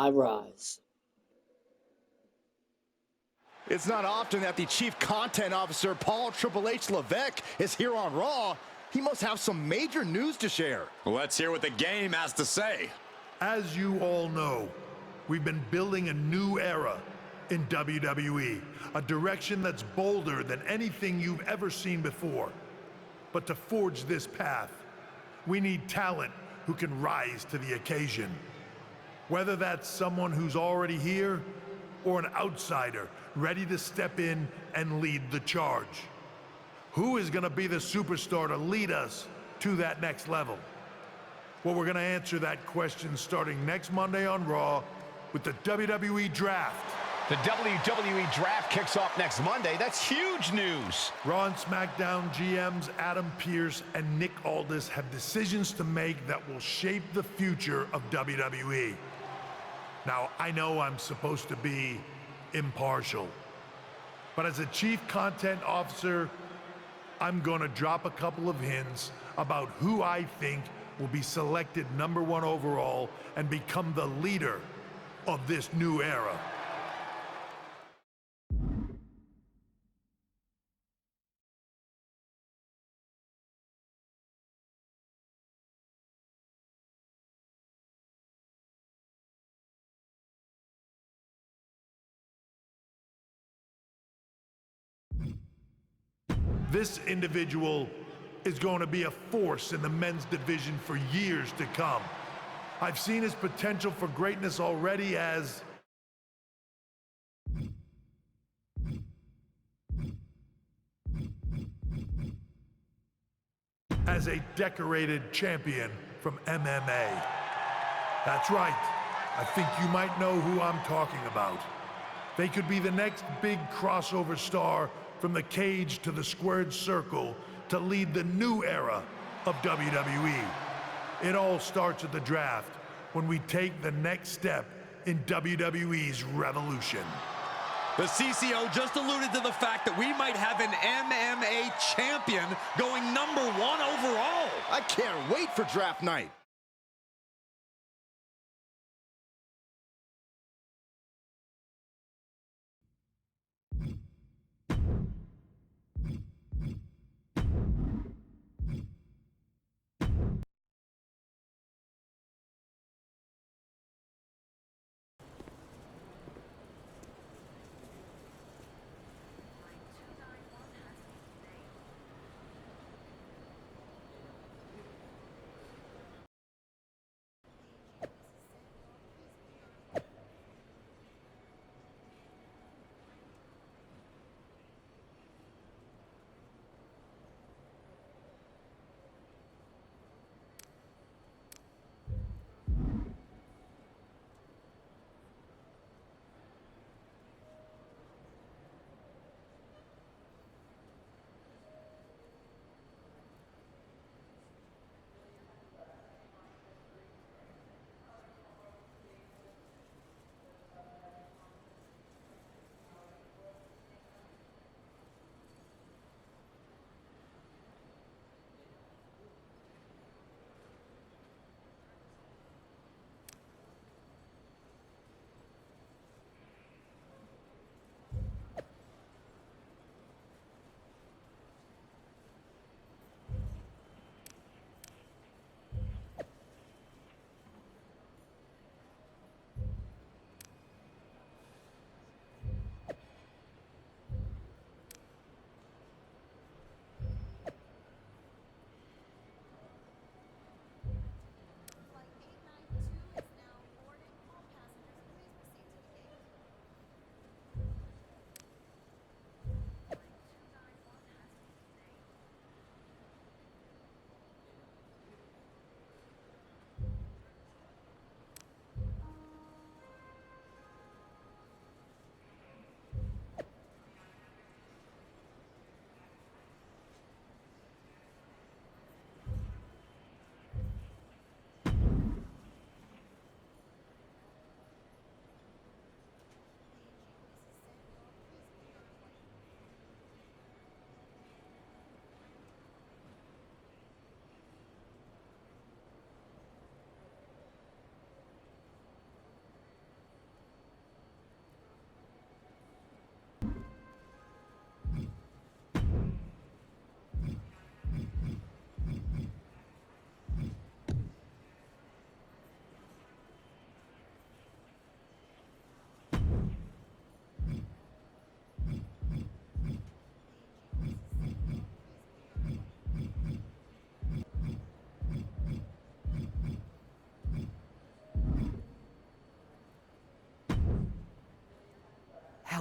MyRise. It's not often that the Chief Content Officer, Paul Triple H Levesque, is here on Raw. He must have some major news to share. Let's hear what the game has to say. As you all know, we've been building a new era in WWE, a direction that's bolder than anything you've ever seen before. But to forge this path, we need talent who can rise to the occasion. Whether that's someone who's already here or an outsider ready to step in and lead the charge. Who is going to be the superstar to lead us to that next level? Well, we're going to answer that question starting next Monday on Raw with the WWE Draft. The WWE Draft kicks off next Monday. That's huge news. Raw and SmackDown GMs Adam Pearce and Nick Aldis have decisions to make that will shape the future of WWE. Now, I know I'm supposed to be impartial, but as a Chief Content Officer, I'm gonna drop a couple of hints about who I think will be selected #1 overall and become the leader of this new era. This individual is going to be a force in the men's division for years to come. I've seen his potential for greatness already as a decorated champion from MMA. That's right. I think you might know who I'm talking about. They could be the next big crossover star from the cage to the squared circle to lead the new era of WWE. It all starts at the draft when we take the next step in WWE's revolution. The CCO just alluded to the fact that we might have an MMA champion going #1 overall. I can't wait for draft night.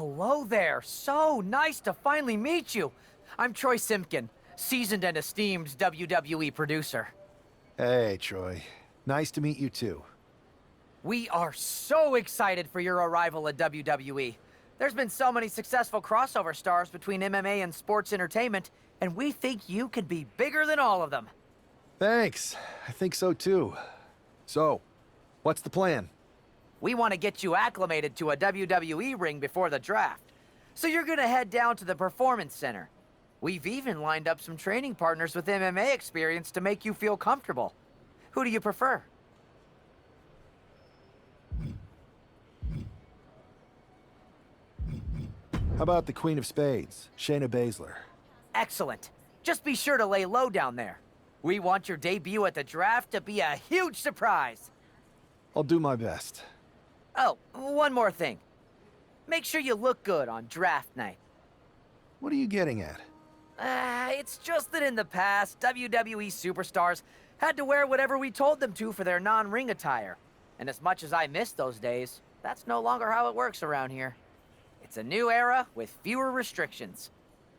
Hello there. So nice to finally meet you. I'm Troy Simpkin, seasoned and esteemed WWE producer. Hey, Troy. Nice to meet you, too. We are so excited for your arrival at WWE. There's been so many successful crossover stars between MMA and sports entertainment, and we think you could be bigger than all of them. Thanks. I think so, too. So, what's the plan? We want to get you acclimated to a WWE ring before the draft. So you're gonna head down to the Performance Center. We've even lined up some training partners with MMA experience to make you feel comfortable. Who do you prefer? How about the Queen of Spades, Shayna Baszler? Excellent. Just be sure to lay low down there. We want your debut at the draft to be a huge surprise. I'll do my best. Oh, one more thing. Make sure you look good on draft night. What are you getting at? It's just that in the past, WWE superstars had to wear whatever we told them to for their non-ring attire. And as much as I miss those days, that's no longer how it works around here. It's a new era with fewer restrictions.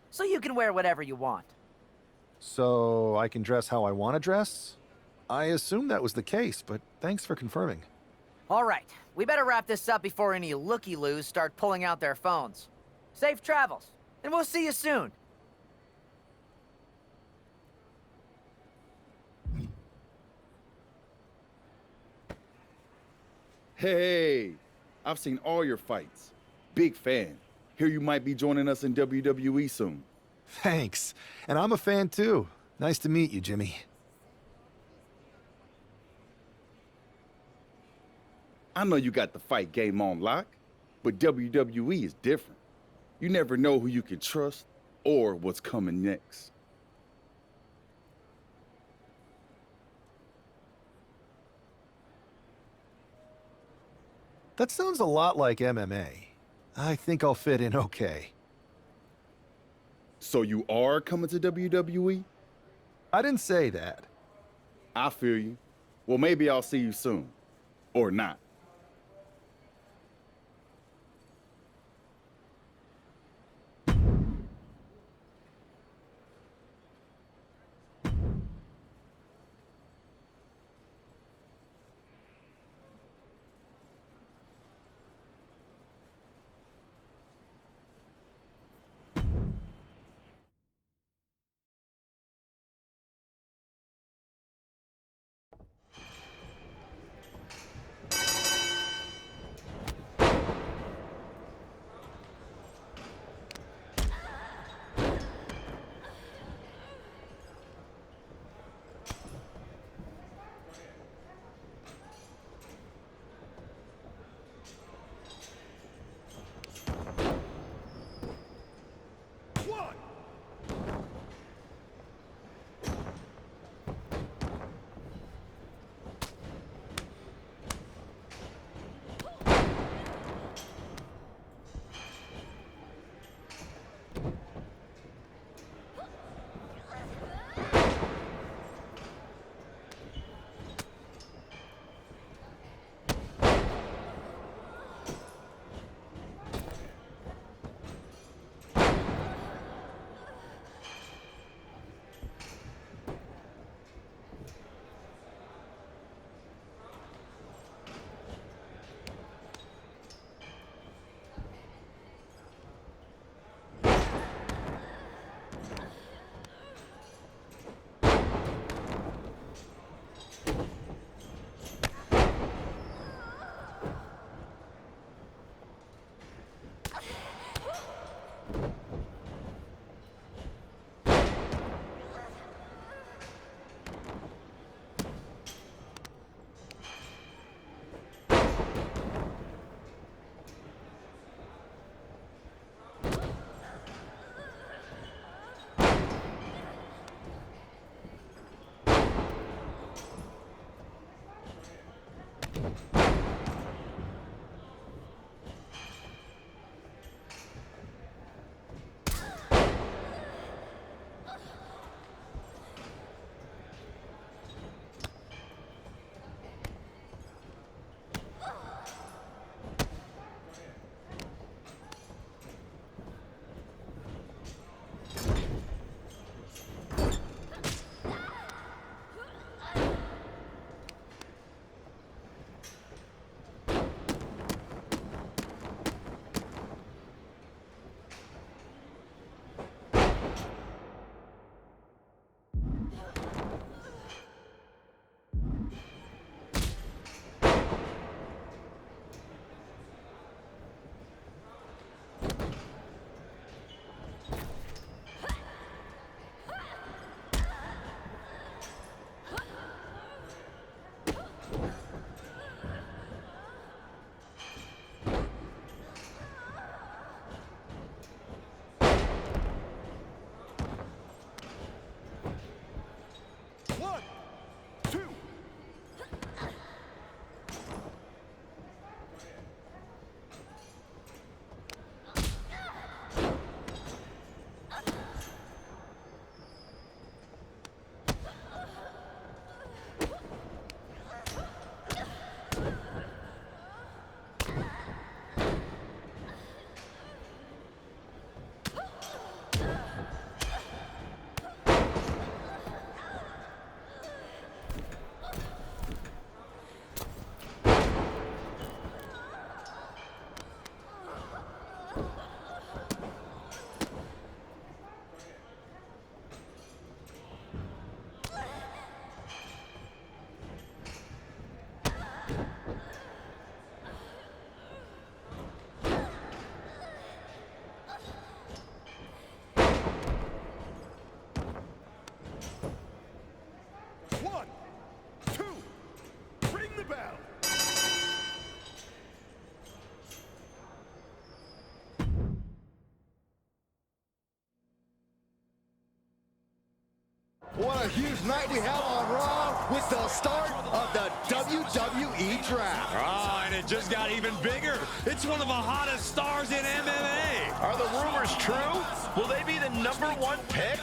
So you can wear whatever you want. So, I can dress how I want to dress? I assumed that was the case, but thanks for confirming. All right, we better wrap this up before any looky-loos start pulling out their phones. Safe travels, and we'll see you soon. Hey, I've seen all your fights. Big fan. Hear you might be joining us in WWE soon. Thanks. And I'm a fan, too. Nice to meet you, Jimmy. I know you got the fight game on lock, but WWE is different. You never know who you can trust or what's coming next. That sounds a lot like MMA. I think I'll fit in okay. So you are coming to WWE? I didn't say that. I feel you. Well, maybe I'll see you soon. Or not. One, two. One, two, ring the bell. What a huge night we have on Raw with the start of the WWE Draft. Oh, and it just got even bigger. It's one of the hottest stars in MMA. Are the rumors true? Will they be the #1 pick?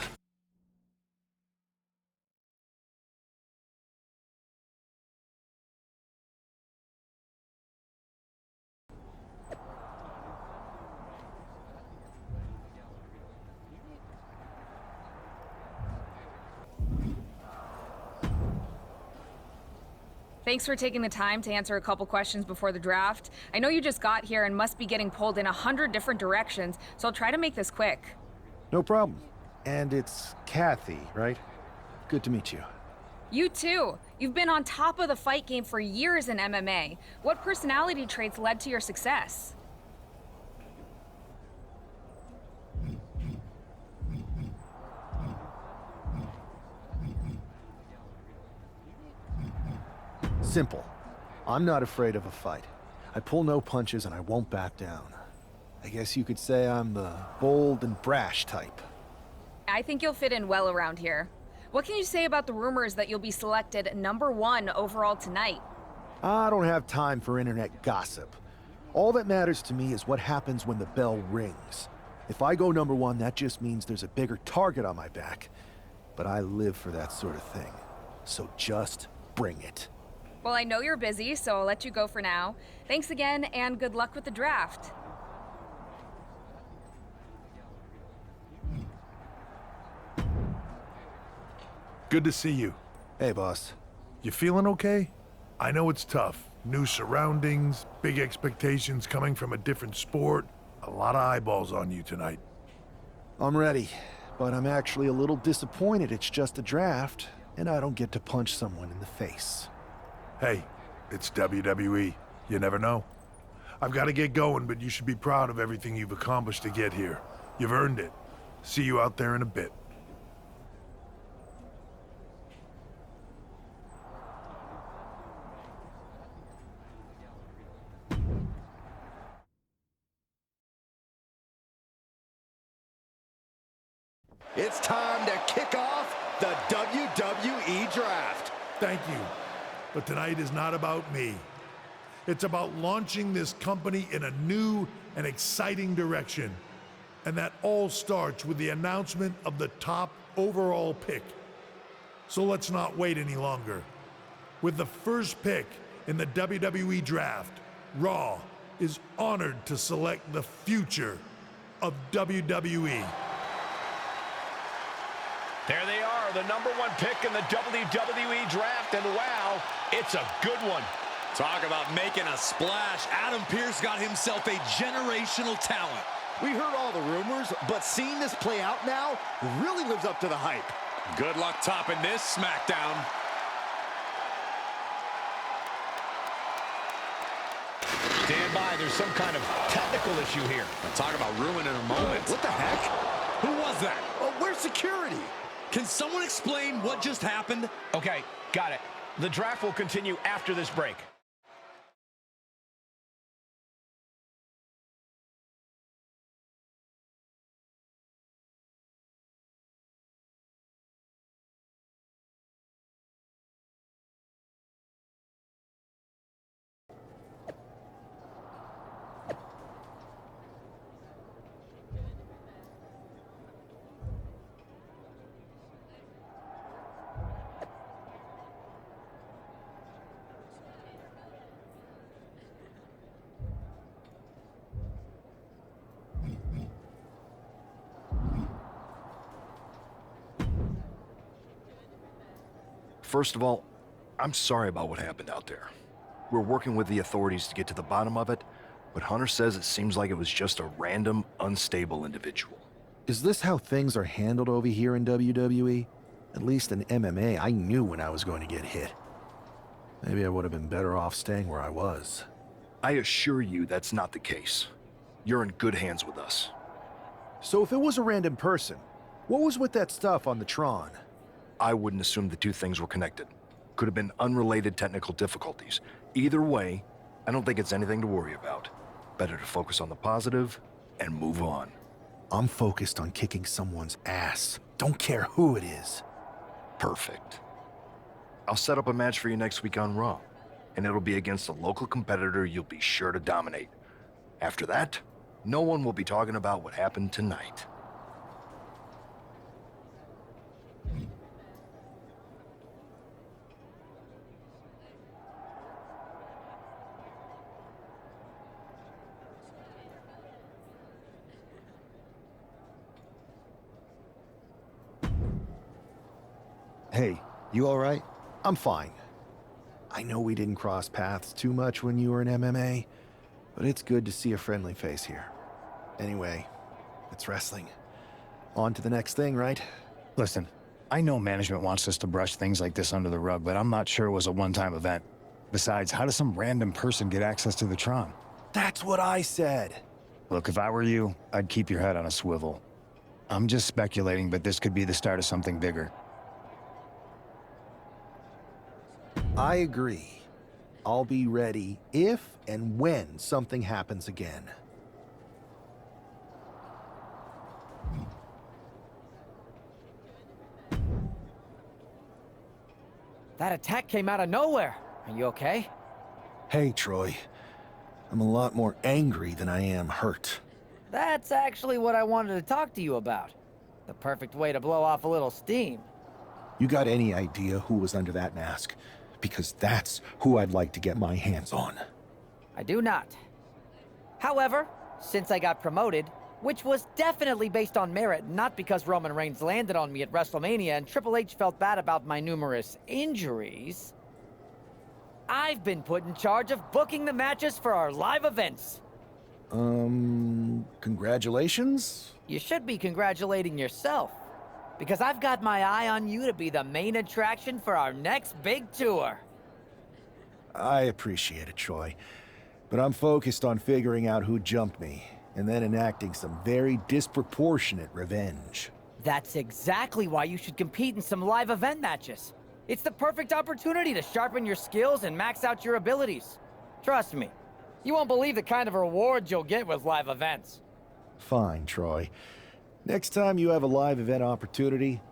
Thanks for taking the time to answer a couple questions before the draft. I know you just got here and must be getting pulled in 100 different directions, so I'll try to make this quick. No problem. And it's Kathy, right? Good to meet you. You too. You've been on top of the fight game for years in MMA. What personality traits led to your success? Simple. I'm not afraid of a fight. I pull no punches and I won't back down. I guess you could say I'm the bold and brash type. I think you'll fit in well around here. What can you say about the rumors that you'll be selected #1 overall tonight? I don't have time for internet gossip. All that matters to me is what happens when the bell rings. If I go #1, that just means there's a bigger target on my back. But I live for that sort of thing. So just bring it. Well, I know you're busy, so I'll let you go for now. Thanks again, and good luck with the draft. Good to see you. Hey, boss. You feeling okay? I know it's tough. New surroundings, big expectations coming from a different sport. A lot of eyeballs on you tonight. I'm ready, but I'm actually a little disappointed it's just a draft, and I don't get to punch someone in the face. Hey, it's WWE. You never know. I've got to get going, but you should be proud of everything you've accomplished to get here. You've earned it. See you out there in a bit. It's time to kick off the WWE Draft. Thank you. But tonight is not about me. It's about launching this company in a new and exciting direction. And that all starts with the announcement of the top overall pick. So let's not wait any longer. With the first pick in the WWE Draft, Raw is honored to select the future of WWE. There they are, the #1 pick in the WWE Draft, and wow, it's a good one. Talk about making a splash. Adam Pearce got himself a generational talent. We heard all the rumors, but seeing this play out now really lives up to the hype. Good luck topping this SmackDown. Stand by, there's some kind of technical issue here. Talk about ruining a moment. What the heck? Who was that? Oh, where's security? Can someone explain what just happened? Okay, got it. The draft will continue after this break. First of all, I'm sorry about what happened out there. We're working with the authorities to get to the bottom of it, but Hunter says it seems like it was just a random, unstable individual. Is this how things are handled over here in WWE? At least in MMA, I knew when I was going to get hit. Maybe I would have been better off staying where I was. I assure you that's not the case. You're in good hands with us. So if it was a random person, what was with that stuff on the Tron? I wouldn't assume the two things were connected. Could have been unrelated technical difficulties. Either way, I don't think it's anything to worry about. Better to focus on the positive and move on. I'm focused on kicking someone's ass. Don't care who it is. Perfect. I'll set up a match for you next week on Raw, and it'll be against a local competitor you'll be sure to dominate. After that, no one will be talking about what happened tonight. Hey, you all right? I'm fine. I know we didn't cross paths too much when you were in MMA, but it's good to see a friendly face here. Anyway, it's wrestling. On to the next thing, right? Listen, I know management wants us to brush things like this under the rug, but I'm not sure it was a one-time event. Besides, how does some random person get access to the Tron? That's what I said. Look, if I were you, I'd keep your head on a swivel. I'm just speculating, but this could be the start of something bigger. I agree. I'll be ready if and when something happens again. That attack came out of nowhere. Are you okay? Hey, Troy. I'm a lot more angry than I am hurt. That's actually what I wanted to talk to you about. The perfect way to blow off a little steam. You got any idea who was under that mask? Because that's who I'd like to get my hands on. I do not. However, since I got promoted, which was definitely based on merit, not because Roman Reigns landed on me at WrestleMania and Triple H felt bad about my numerous injuries, I've been put in charge of booking the matches for our live events. Congratulations? You should be congratulating yourself, because I've got my eye on you to be the main attraction for our next big tour. I appreciate it, Troy. But I'm focused on figuring out who jumped me, and then enacting some very disproportionate revenge. That's exactly why you should compete in some live event matches. It's the perfect opportunity to sharpen your skills and max out your abilities. Trust me, you won't believe the kind of rewards you'll get with live events. Fine, Troy. Next time you have a live event opportunity,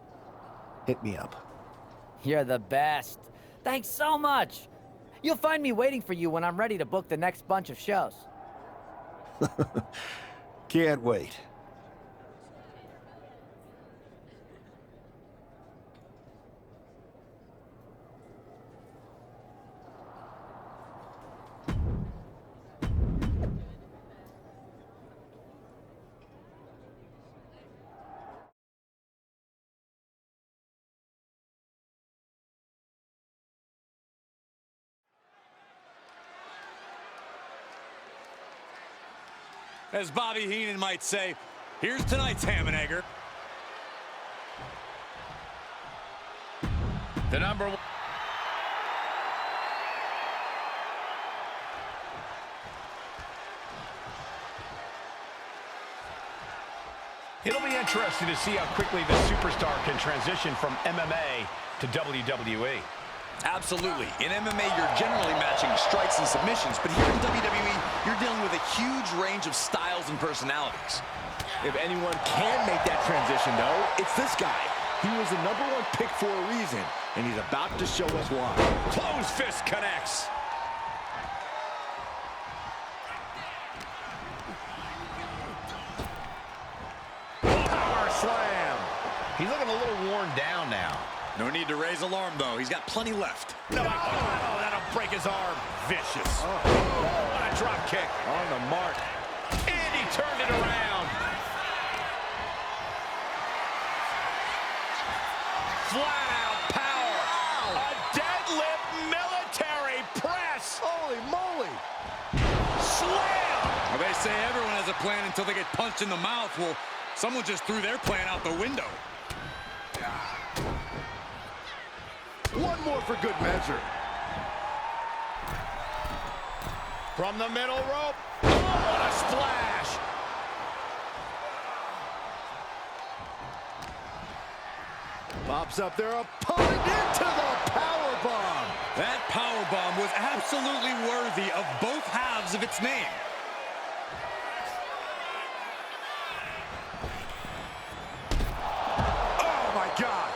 hit me up. You're the best. Thanks so much. You'll find me waiting for you when I'm ready to book the next bunch of shows. Can't wait. As Bobby Heenan might say, here's tonight's ham and egger. The number one. It'll be interesting to see how quickly the superstar can transition from MMA to WWE. Absolutely. In MMA, you're generally matching strikes and submissions, but here in WWE, you're dealing with a huge range of styles and personalities. If anyone can make that transition, though, it's this guy. He was the #1 pick for a reason, and he's about to show us why. Closed fist connects. Power slam. He's looking a little worn down now. No need to raise alarm, though. He's got plenty left. No, oh, that'll break his arm. Vicious. What a drop kick. On the mark. And he turned it around. Flat out power. A deadlift military press. Holy moly. Slam. Well, they say everyone has a plan until they get punched in the mouth. Well, someone just threw their plan out the window. One more for good measure. From the middle rope. Oh, what a splash. Pops up their opponent into the powerbomb. That powerbomb was absolutely worthy of both halves of its name. Oh, my God.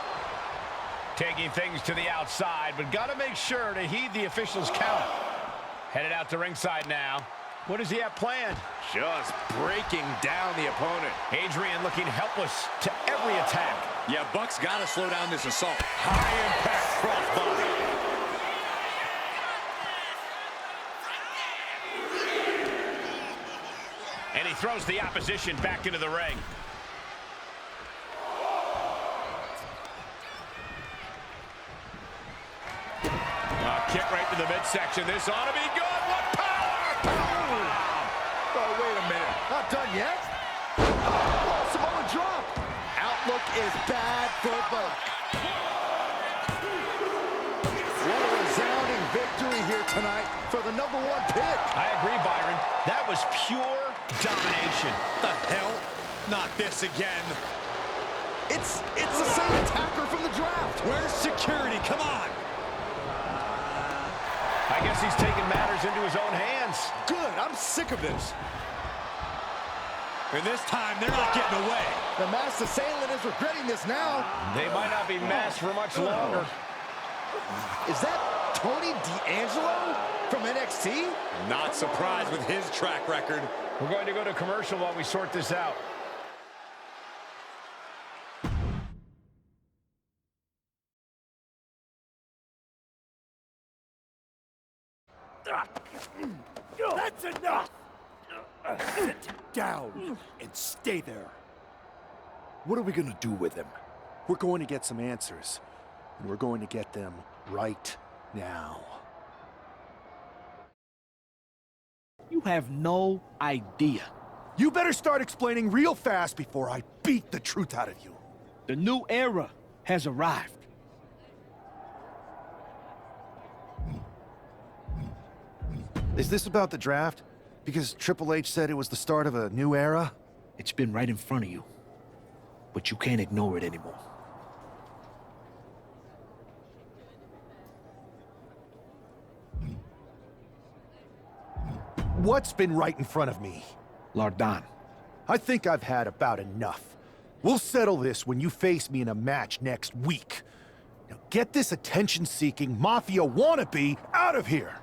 Taking things to the outside, but got to make sure to heed the official's count. Headed out to ringside now. What does he have planned? Just breaking down the opponent. Adrian looking helpless to every attack. Yeah, Buck's got to slow down this assault. High impact crossbody. And he throws the opposition back into the ring. Kick right to the midsection. This ought to be good. What power! Oh, wait a minute. Not done yet? Oh, Samoan drop. Outlook is bad for Buck. What a resounding victory here tonight for the #1 pick. I agree, Byron. That was pure domination. The hell? Not this again. It's the same attacker from the draft. Where's security? Come on. I guess he's taking matters into his own hands. Good. I'm sick of this. And this time, they're not getting away. The masked assailant is regretting this now. They might not be masked for much longer. Is that Tony D'Angelo from NXT? Not surprised with his track record. We're going to go to commercial while we sort this out. That's enough! Sit down and stay there. What are we gonna do with him? We're going to get some answers, and we're going to get them right now. You have no idea. You better start explaining real fast before I beat the truth out of you. The new era has arrived. Is this about the draft? Because Triple H said it was the start of a new era? It's been right in front of you, but you can't ignore it anymore. What's been right in front of me? Lardan. I think I've had about enough. We'll settle this when you face me in a match next week. Now get this attention-seeking Mafia wannabe out of here!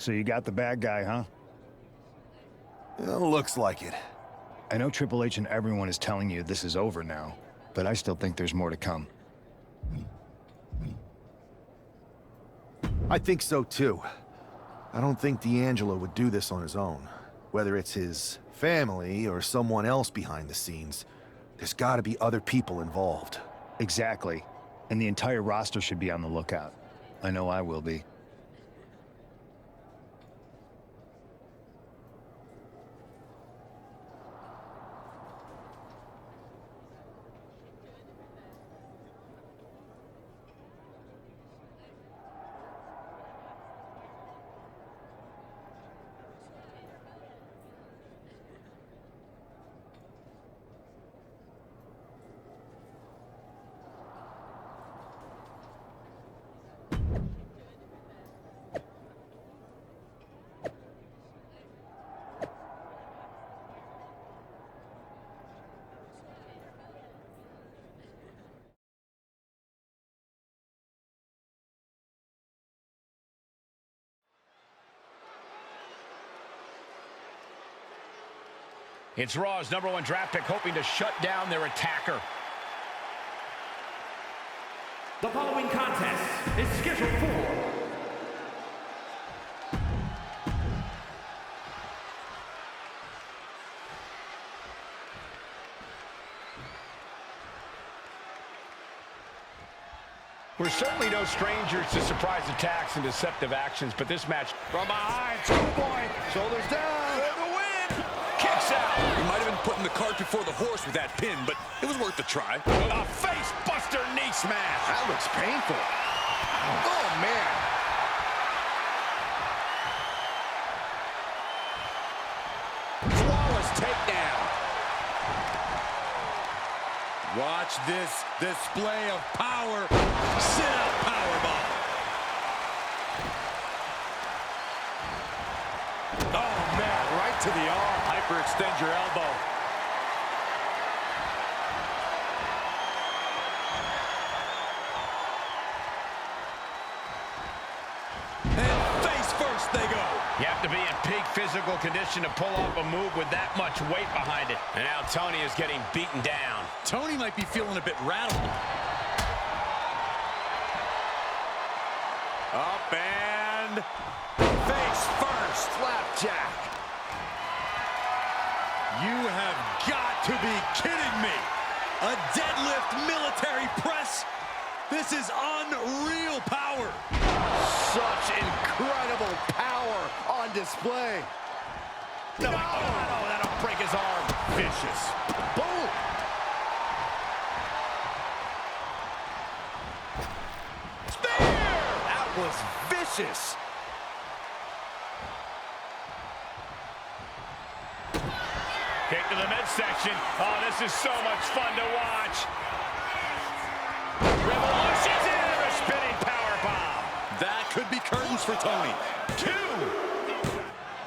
So you got the bad guy, huh? Looks like it. I know Triple H and everyone is telling you this is over now, but I still think there's more to come. I think so too. I don't think D'Angelo would do this on his own. Whether it's his family or someone else behind the scenes, there's gotta be other people involved. Exactly. And the entire roster should be on the lookout. I know I will be. It's Raw's #1 draft pick hoping to shut down their attacker. The following contest is scheduled for We're certainly no strangers to surprise attacks and deceptive actions, but this match from behind, schoolboy, shoulders down, for the win, kicks out. He might have been putting the cart before the horse with that pin, but it was worth a try. A face buster knee smash. That looks painful. Oh, man. Flawless takedown. Watch this display of power. Sit-out powerbomb. Oh, man, right to the arm. Hyperextend your elbow. And face first they go. You have to be in peak physical condition to pull off a move with that much weight behind it. And now Tony is getting beaten down. Tony might be feeling a bit rattled. Up and face first. Flapjack. You have got to be kidding me. A deadlift military press. This is unreal power. Such incredible power on display. No, that'll break his arm. Vicious. Boom. Spear! That was vicious. Kick to the midsection. Oh, this is so much fun to watch. Revolutions into a spinning powerbomb. That could be curtains for Tony. 2.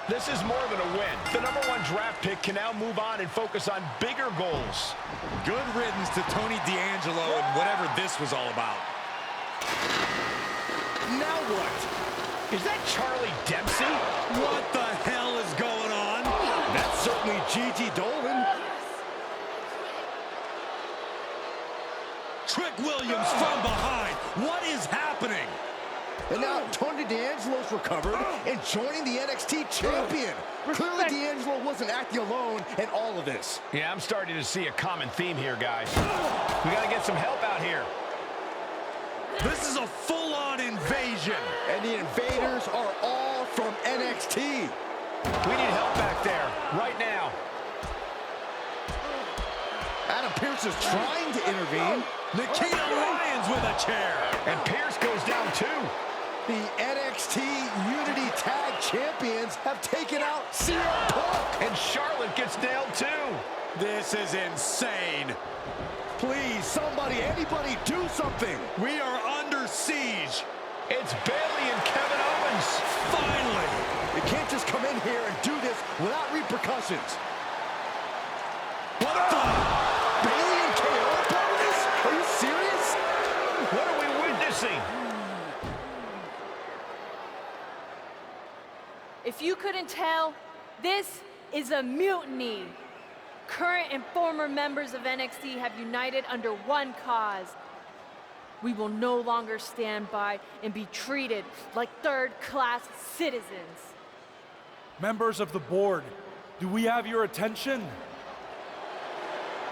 This is more than a win. The #1 draft pick can now move on and focus on bigger goals. Good riddance to Tony D'Angelo and whatever this was all about. Now what? Is that Charlie Dempsey? What the hell is going on? That's certainly Gigi Dolan. Trick Williams from behind. What is happening? And now Tony D'Angelo's recovered and joining the NXT champion. Clearly D'Angelo wasn't acting alone in all of this. Yeah, I'm starting to see a common theme here, guys. We got to get some help out here. This is a full-on invasion. And the invaders are all from NXT. We need help back there, right now. Adam Pearce is trying to intervene. Nikita Lyons with a chair. And Pearce goes down too. The NXT Unity Tag Champions have taken out CM Punk. And Charlotte gets nailed too. This is insane. Please, somebody, anybody, do something. We are under siege. It's Bayley and Kevin Owens. Finally. You can't just come in here and do this without repercussions. What the? Bayley and KO about this? Are you serious? What are we witnessing? If you couldn't tell, this is a mutiny. Current and former members of NXT have united under one cause. We will no longer stand by and be treated like third-class citizens. Members of the board, do we have your attention?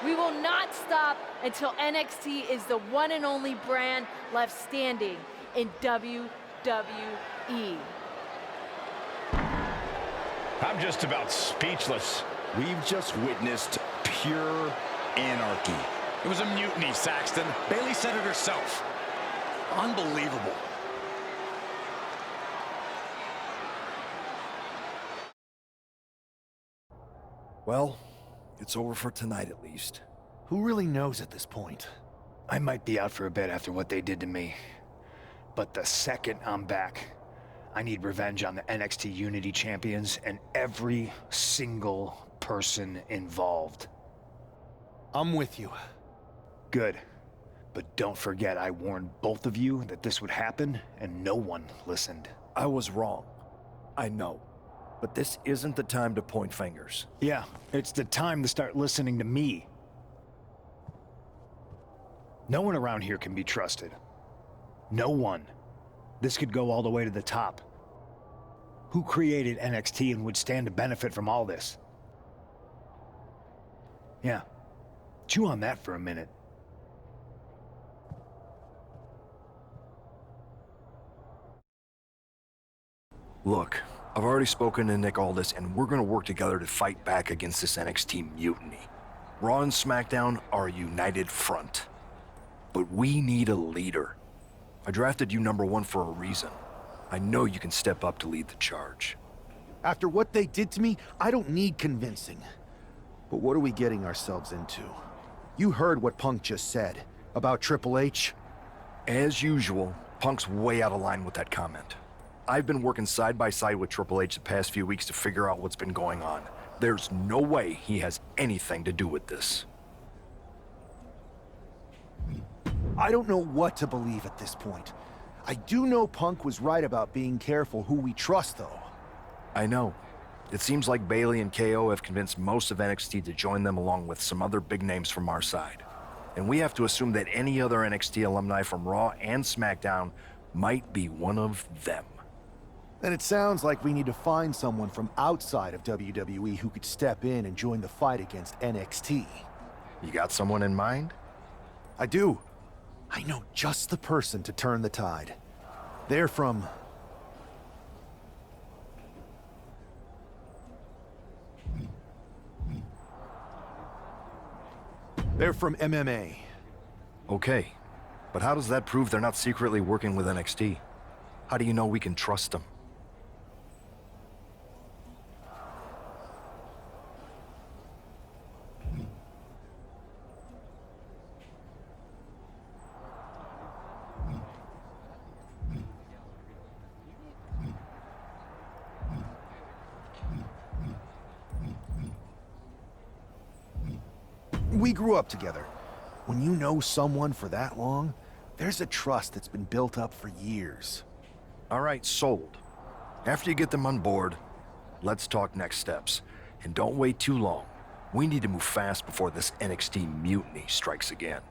We will not stop until NXT is the one and only brand left standing in WWE. I'm just about speechless. We've just witnessed pure anarchy. It was a mutiny, Saxton. Bayley said it herself. Unbelievable. Well, it's over for tonight at least. Who really knows at this point? I might be out for a bit after what they did to me. But the second I'm back, I need revenge on the NXT Unity Champions and every single person involved. I'm with you. Good. But don't forget I warned both of you that this would happen, and no one listened. I was wrong. I know. But this isn't the time to point fingers. Yeah, it's the time to start listening to me. No one around here can be trusted. No one. This could go all the way to the top. Who created NXT and would stand to benefit from all this? Yeah. Chew on that for a minute. Look, I've already spoken to Nick Aldis, and we're gonna work together to fight back against this NXT mutiny. Raw and SmackDown are a united front. But we need a leader. I drafted you #1 for a reason. I know you can step up to lead the charge. After what they did to me, I don't need convincing. But what are we getting ourselves into? You heard what Punk just said about Triple H. As usual, Punk's way out of line with that comment. I've been working side by side with Triple H the past few weeks to figure out what's been going on. There's no way he has anything to do with this. I don't know what to believe at this point. I do know Punk was right about being careful who we trust, though. I know. It seems like Bayley and KO have convinced most of NXT to join them along with some other big names from our side. And we have to assume that any other NXT alumni from Raw and SmackDown might be one of them. Then it sounds like we need to find someone from outside of WWE who could step in and join the fight against NXT. You got someone in mind? I do. I know just the person to turn the tide. They're from... They're from MMA. Okay, but how does that prove they're not secretly working with NXT? How do you know we can trust them? We grew up together. When you know someone for that long, there's a trust that's been built up for years. All right, sold. After you get them on board, let's talk next steps. And don't wait too long. We need to move fast before this NXT mutiny strikes again.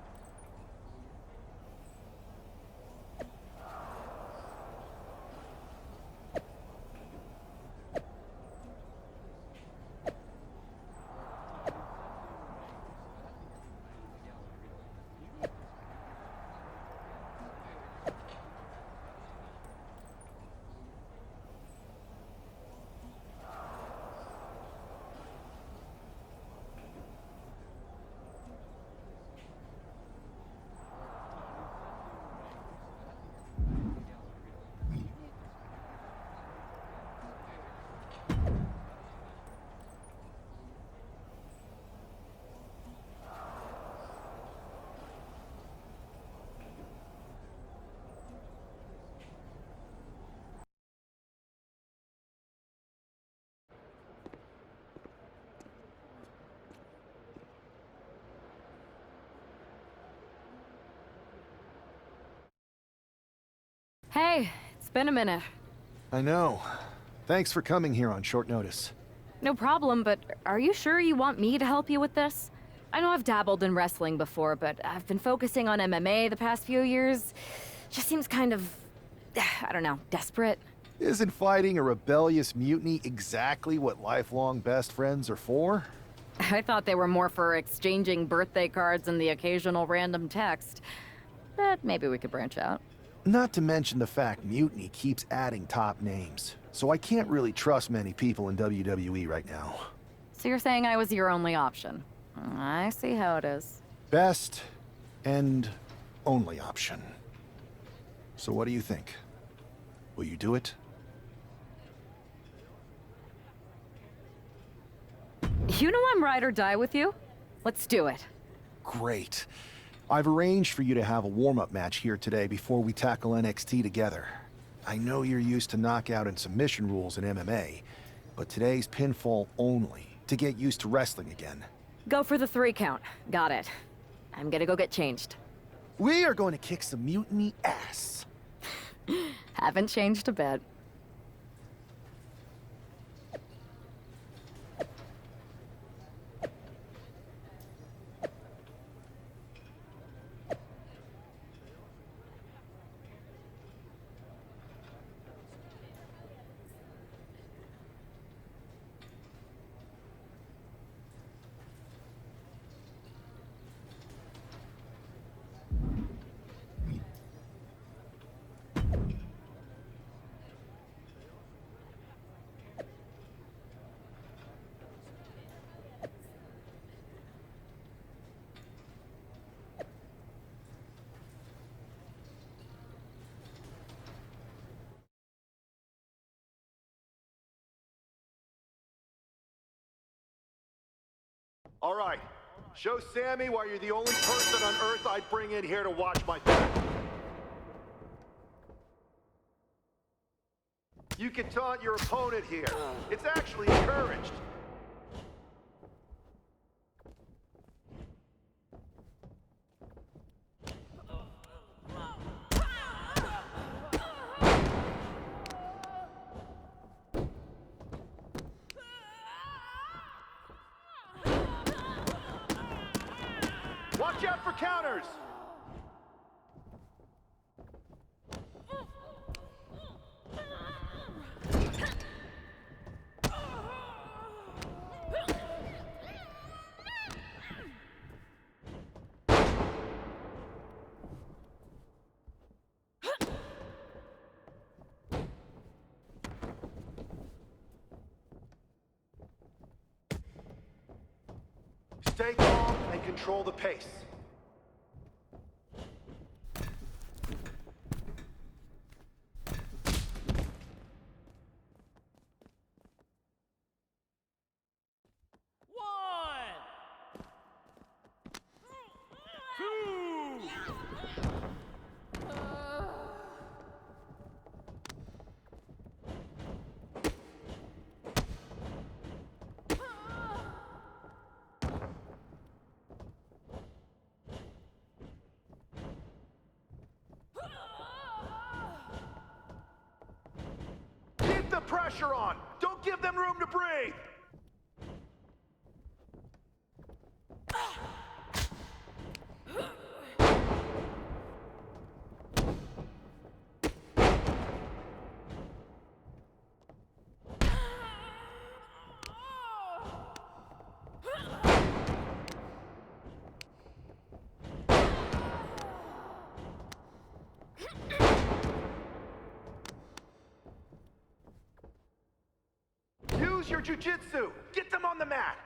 Hey, it's been a minute. I know. Thanks for coming here on short notice. No problem, but are you sure you want me to help you with this? I know I've dabbled in wrestling before, but I've been focusing on MMA the past few years. Just seems kind of, I don't know, desperate. Isn't fighting a rebellious mutiny exactly what lifelong best friends are for? I thought they were more for exchanging birthday cards and the occasional random text. But maybe we could branch out. Not to mention the fact Mutiny keeps adding top names, so I can't really trust many people in WWE right now. So you're saying I was your only option? I see how it is. Best and only option. So what do you think? Will you do it? You know I'm ride or die with you. Let's do it. Great. I've arranged for you to have a warm-up match here today before we tackle NXT together. I know you're used to knockout and submission rules in MMA, but today's pinfall only, to get used to wrestling again. Go for the 3 count. Got it. I'm gonna go get changed. We are going to kick some mutiny ass. Haven't changed a bit. All right. Show Sammy why you're the only person on Earth I'd bring in here to watch my back. You can taunt your opponent here. It's actually encouraged. Watch out for counters! Stay calm and control the pace. Keep the pressure on! Don't give them room to breathe! Use your jujitsu! Get them on the mat!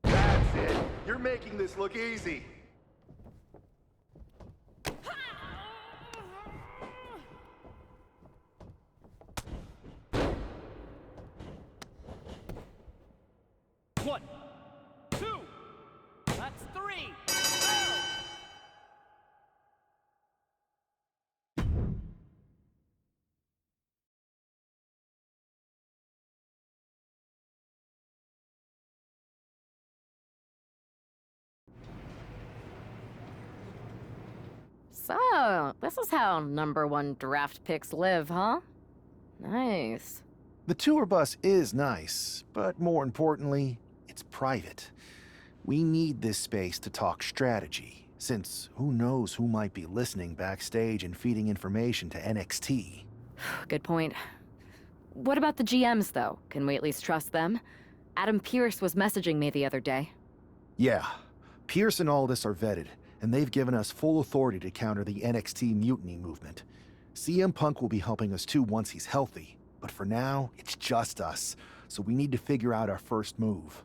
That's it! You're making this look easy! One, two, that's three. Go! So, this is how #1 draft picks live, huh? Nice. The tour bus is nice, but more importantly, it's private. We need this space to talk strategy, since who knows who might be listening backstage and feeding information to NXT. Good point. What about the GMs, though? Can we at least trust them? Adam Pearce was messaging me the other day. Yeah, Pierce and Aldis are vetted, and they've given us full authority to counter the NXT mutiny movement. CM Punk will be helping us too once he's healthy, but for now, it's just us, so we need to figure out our first move.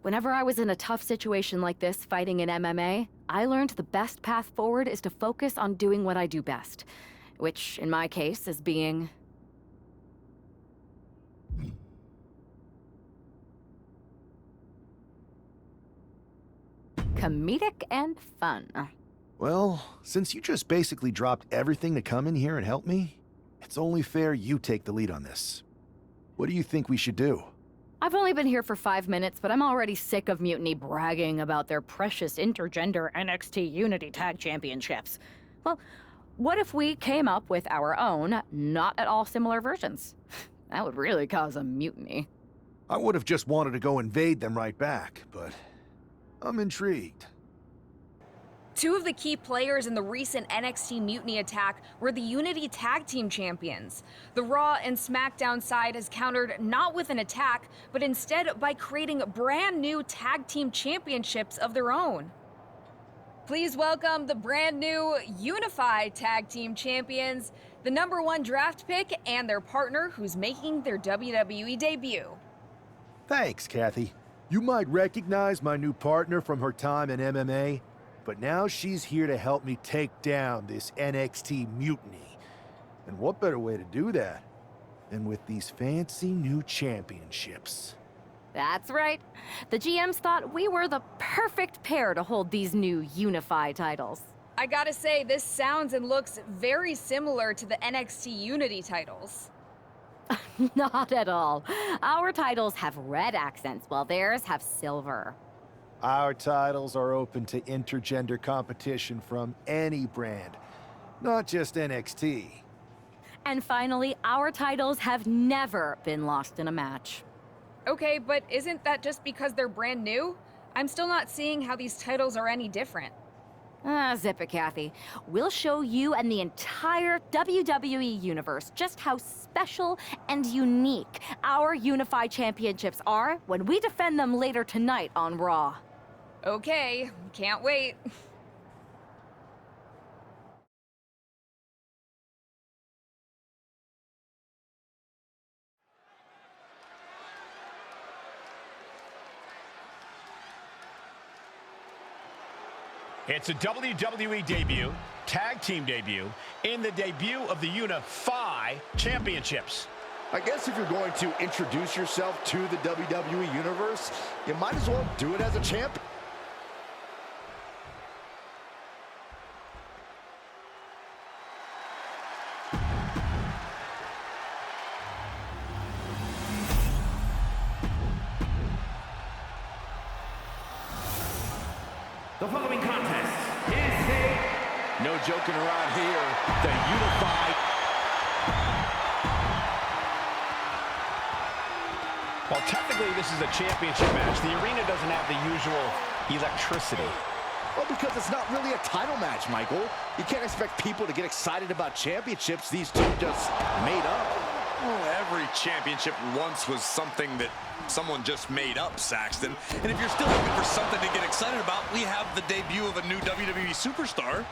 Whenever I was in a tough situation like this fighting in MMA, I learned the best path forward is to focus on doing what I do best, which, in my case, is being... comedic and fun. Well, since you just basically dropped everything to come in here and help me, it's only fair you take the lead on this. What do you think we should do? I've only been here for 5 minutes, but I'm already sick of Mutiny bragging about their precious intergender NXT Unity Tag Championships. Well, what if we came up with our own, not at all similar versions? That would really cause a mutiny. I would have just wanted to go invade them right back, but I'm intrigued. Two of the key players in the recent NXT Mutiny attack were the Unity Tag Team Champions. The Raw and SmackDown side has countered not with an attack, but instead by creating brand new Tag Team Championships of their own. Please welcome the brand new Unified Tag Team Champions, the #1 draft pick and their partner who's making their WWE debut. Thanks, Kathy. You might recognize my new partner from her time in MMA, but now she's here to help me take down this NXT mutiny. And what better way to do that than with these fancy new championships? That's right. The GMs thought we were the perfect pair to hold these new Unify titles. I gotta say, this sounds and looks very similar to the NXT Unity titles. Not at all. Our titles have red accents, while theirs have silver. Our titles are open to intergender competition from any brand, not just NXT. And finally, our titles have never been lost in a match. Okay, but isn't that just because they're brand new? I'm still not seeing how these titles are any different. Zip it, Kathy. We'll show you and the entire WWE universe just how special and unique our Unified Championships are when we defend them later tonight on Raw. Okay, can't wait. It's a WWE debut, tag team debut, in the debut of the Unify Championships. I guess if you're going to introduce yourself to the WWE Universe, you might as well do it as a champion. The following contest is a... No joking around here. The Unified... Well, technically this is a championship match. The arena doesn't have the usual electricity. Well, because it's not really a title match, Michael. You can't expect people to get excited about championships these two just made up. Well, every championship once was something that someone just made up, Saxton. And if you're still looking for something to get excited about, we have the debut of a new WWE superstar.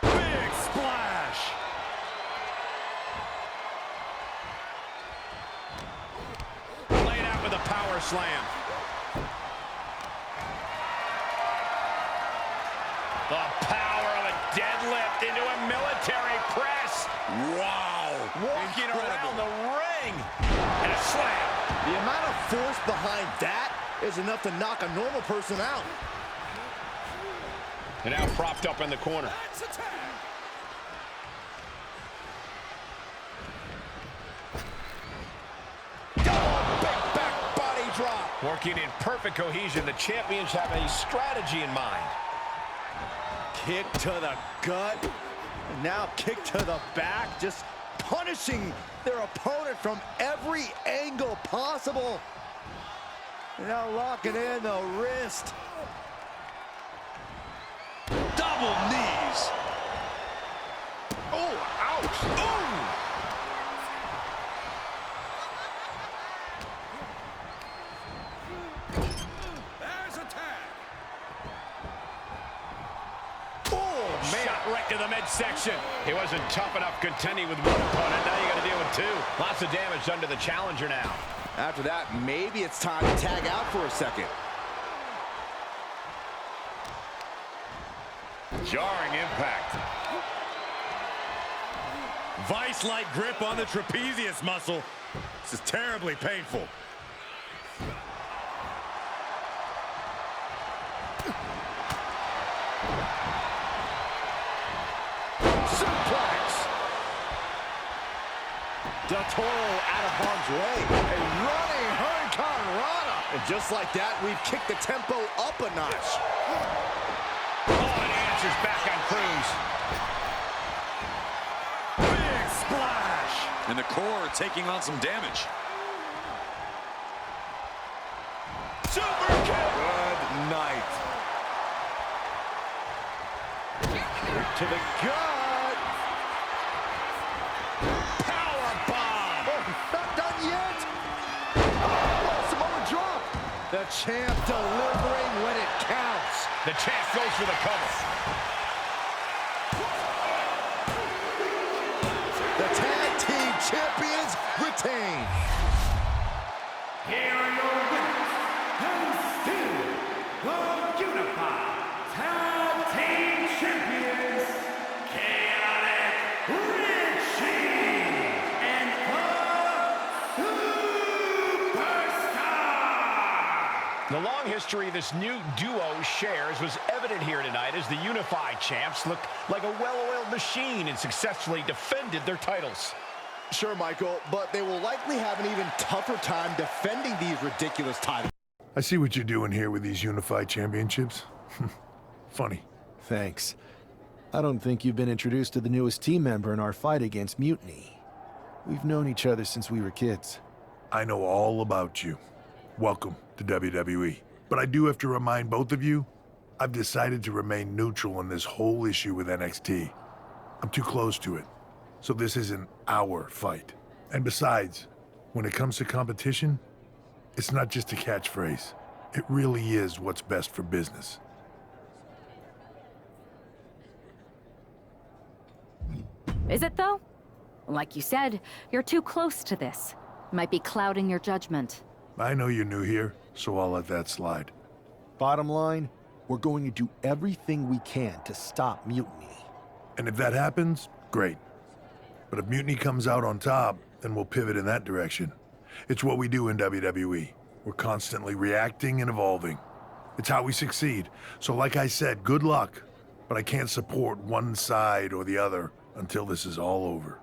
Big splash! Laid out with a power slam. The power of a deadlift into a military press. Wow! Walking around the ring. And a slam. The amount of force behind that is enough to knock a normal person out. And now propped up in the corner. Big back body drop. Working in perfect cohesion, the champions have a strategy in mind. Kick to the gut. And now kick to the back. Just punishing their opponent from every angle possible. And now locking in the wrist. Double knees. Oh, ouch. Ooh. There's a tag. Oh, man. Shot right to the midsection. He wasn't tough enough contending with one opponent. Now you got to deal with two. Lots of damage done to the challenger now. After that, maybe it's time to tag out for a second. Jarring impact. Vice-like grip on the trapezius muscle. This is terribly painful. Suplex. Del Toro out of harm's way. A running Hurricane Rana. And just like that, we've kicked the tempo up a notch. Oh, and he answers back on Cruz. Big splash. And the core taking on some damage. Super kick. Good night. Kick to the gut. Power bomb. Oh, not done yet. Oh, Samoa drop. The champ delivering when it counts. The champ goes for the cover. retain. Here are your winners, and still the Unified Tag Team Champions, Chaotic Richie and the Superstar. The long history this new duo shares was evident here tonight as the Unified Champs looked like a well-oiled machine and successfully defended their titles. Sure, Michael, but they will likely have an even tougher time defending these ridiculous titles. I see what you're doing here with these unified championships. Funny. Thanks. I don't think you've been introduced to the newest team member in our fight against Mutiny. We've known each other since we were kids. I know all about you. Welcome to WWE. But I do have to remind both of you, I've decided to remain neutral in this whole issue with NXT. I'm too close to it. So this isn't our fight. And besides, when it comes to competition, it's not just a catchphrase. It really is what's best for business. Is it, though? Like you said, you're too close to this. Might be clouding your judgment. I know you're new here, so I'll let that slide. Bottom line, we're going to do everything we can to stop Mutiny. And if that happens, great. But if Mutiny comes out on top, then we'll pivot in that direction. It's what we do in WWE. We're constantly reacting and evolving. It's how we succeed. So like I said, good luck. But I can't support one side or the other until this is all over.